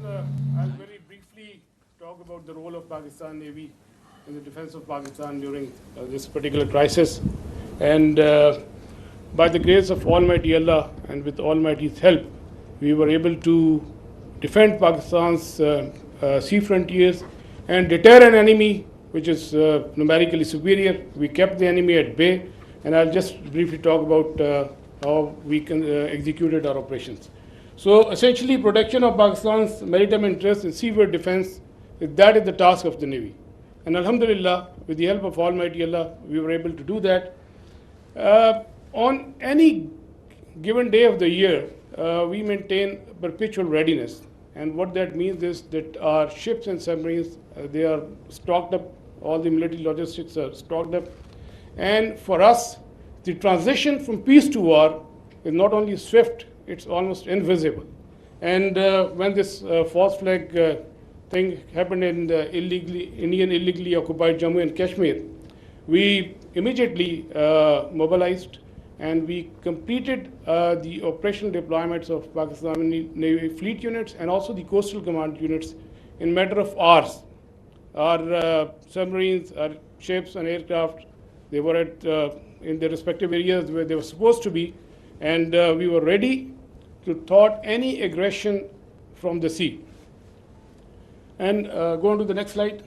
I'll very briefly talk about the role of Pakistan Navy in the defense of Pakistan during this particular crisis. And by the grace of Almighty Allah and with Almighty's help, we were able to defend Pakistan's sea frontiers and deter an enemy which is numerically superior. We kept the enemy at bay, and I'll just briefly talk about how we executed our operations. So essentially, protection of Pakistan's maritime interests and seaboard defense, that is the task of the Navy. And Alhamdulillah, with the help of Almighty Allah, we were able to do that. On any given day of the year, we maintain perpetual readiness. And what that means is that our ships and submarines, they are stocked up, all the military logistics are stocked up. And for us, the transition from peace to war is not only swift, it's almost invisible. And when this false flag thing happened in the Indian illegally occupied Jammu and Kashmir, we immediately mobilized and we completed the operational deployments of Pakistani Navy fleet units and also the coastal command units in matter of hours. Our submarines, our ships and aircraft, they were at in their respective areas where they were supposed to be, and we were ready to thwart any aggression from the sea. And go on to the next slide.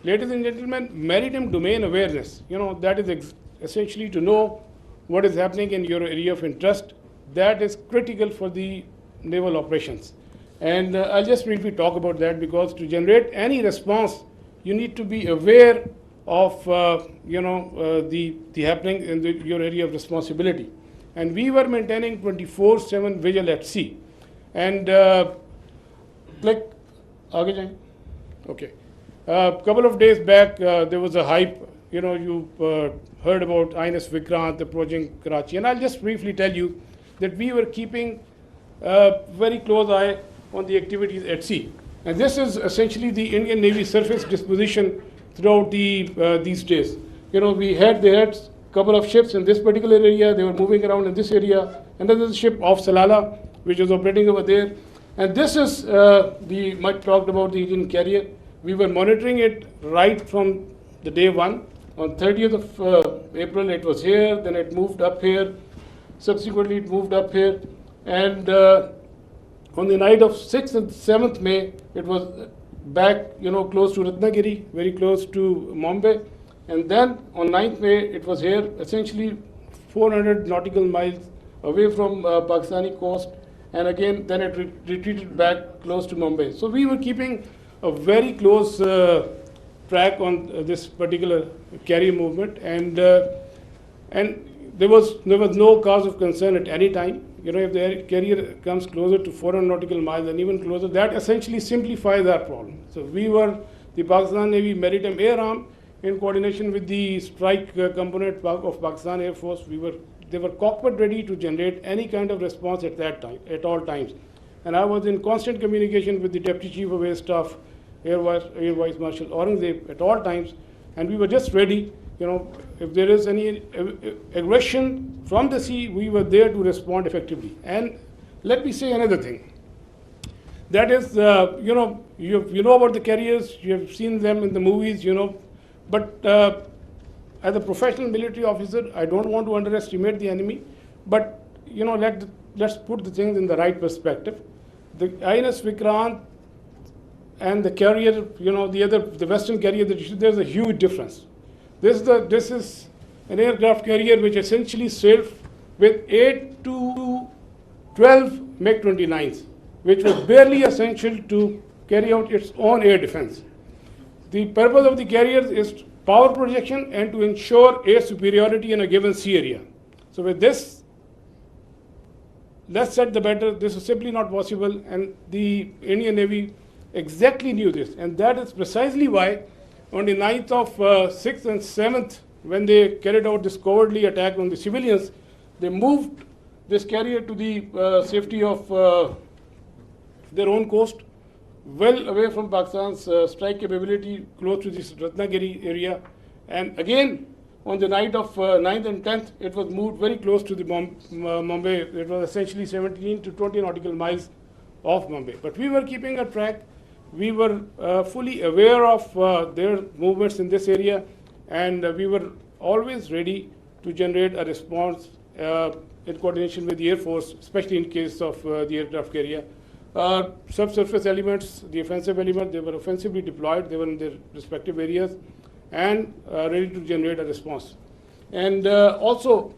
Ladies and gentlemen, maritime domain awareness, that is essentially to know what is happening in your area of interest. That is critical for the naval operations. And I'll just briefly talk about that, because to generate any response, you need to be aware of the happening in your area of responsibility. And we were maintaining 24/7 vigil at sea. And okay. A couple of days back, there was a hype. You heard about INS Vikrant approaching Karachi. And I'll just briefly tell you that we were keeping a very close eye on the activities at sea. And this is essentially the Indian Navy surface disposition throughout these days. They had a couple of ships in this particular area. They were moving around in this area. And then there's a ship off Salalah, which was operating over there. And this is the much talked about the Indian carrier. We were monitoring it right from the day one. On 30th of April, it was here. Then it moved up here. Subsequently, it moved up here. And on the night of 6th and 7th May, it was back, close to Ratnagiri, very close to Mumbai. And then on 9th May, it was here, essentially 400 nautical miles away from Pakistani coast. And again, then it retreated back close to Mumbai. So we were keeping a very close track on this particular carrier movement. And there was no cause of concern at any time. If the carrier comes closer to 400 nautical miles and even closer, that essentially simplifies our problem. So we were, the Pakistan Navy Maritime Air Arm, in coordination with the strike component of Pakistan Air Force, they were cockpit ready to generate any kind of response at that time, at all times. And I was in constant communication with the Deputy Chief of Air Staff, Air Vice Marshal Aurangzeb, at all times, and we were just ready. If there is any aggression from the sea, we were there to respond effectively. And let me say another thing. That is, you know about the carriers, you have seen them in the movies, but as a professional military officer, I don't want to underestimate the enemy, but let's put the things in the right perspective. The INS Vikrant and the carrier, the Western carrier, there's a huge difference. This is an aircraft carrier which essentially sailed with 8 to 12 MiG-29s, which was barely essential to carry out its own air defense. The purpose of the carrier is power projection and to ensure air superiority in a given sea area. So with this, less said the better. This is simply not possible, and the Indian Navy exactly knew this, and that is precisely why on the 9th of 6th and 7th, when they carried out this cowardly attack on the civilians, they moved this carrier to the safety of their own coast, well away from Pakistan's strike capability, close to this Ratnagiri area. And again, on the night of 9th and 10th, it was moved very close to the Mumbai. It was essentially 17 to 20 nautical miles of Bombay. But we were keeping a track. We were fully aware of their movements in this area, and we were always ready to generate a response in coordination with the Air Force, especially in case of the aircraft carrier. Subsurface elements, the offensive element, they were offensively deployed. They were in their respective areas and ready to generate a response. And also,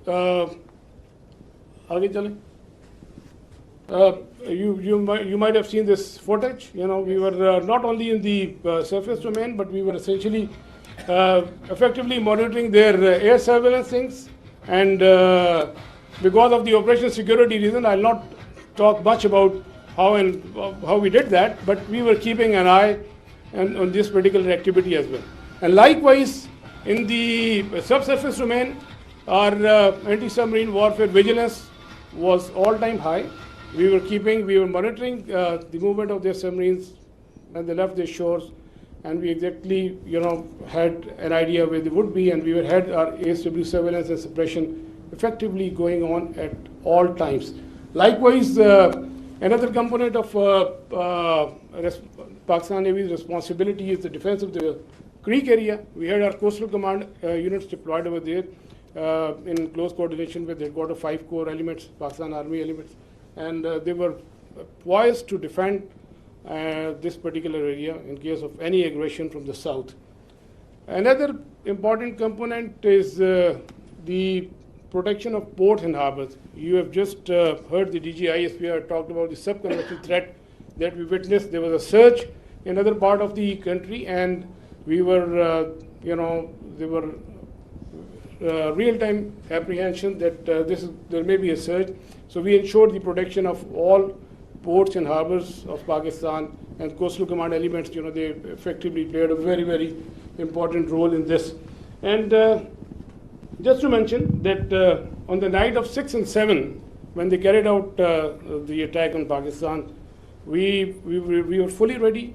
you might have seen this footage. You know, we were not only in the surface domain, but we were essentially effectively monitoring their air surveillance things. And because of the operational security reason, I'll not talk much about how we did that, but we were keeping an eye on this particular activity as well. And likewise, in the subsurface domain, our anti-submarine warfare vigilance was all-time high. We were monitoring the movement of their submarines when they left their shores, and we exactly, had an idea where they would be, and we had our ASW surveillance and suppression effectively going on at all times. Likewise, another component of Pakistan Navy's responsibility is the defense of the Creek area. We had our coastal command units deployed over there in close coordination with headquarters 5 core elements, Pakistan Army elements, and they were poised to defend this particular area in case of any aggression from the south. Another important component is the protection of ports and harbors. You have just heard the DGISPR talked about the subconventional threat that we witnessed. There was a surge in other part of the country, and we were, there were real-time apprehension that there may be a surge. So we ensured the protection of all ports and harbors of Pakistan, and coastal command elements, they effectively played a very, very important role in this. And just to mention that on the night of 6 and 7, when they carried out the attack on Pakistan, we were fully ready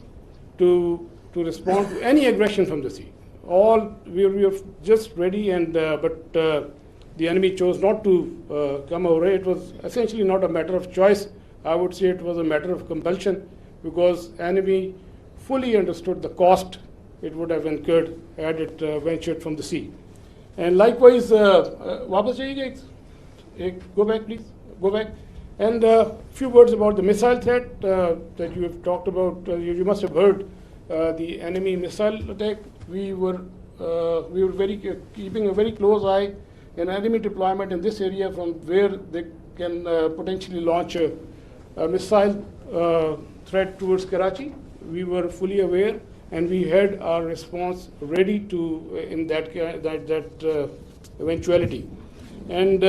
to respond to any aggression from the sea. We were just ready, and but the enemy chose not to come over. It was essentially not a matter of choice. I would say it was a matter of compulsion, because enemy fully understood the cost it would have incurred had it ventured from the sea. And likewise, वापस जाइएगा, go back please, go back. And a few words about the missile threat that you have talked about. You must have heard the enemy missile attack. We were keeping a very close eye in enemy deployment in this area, from where they can potentially launch a missile threat towards Karachi. We were fully aware, and we had our response ready to in that eventuality. And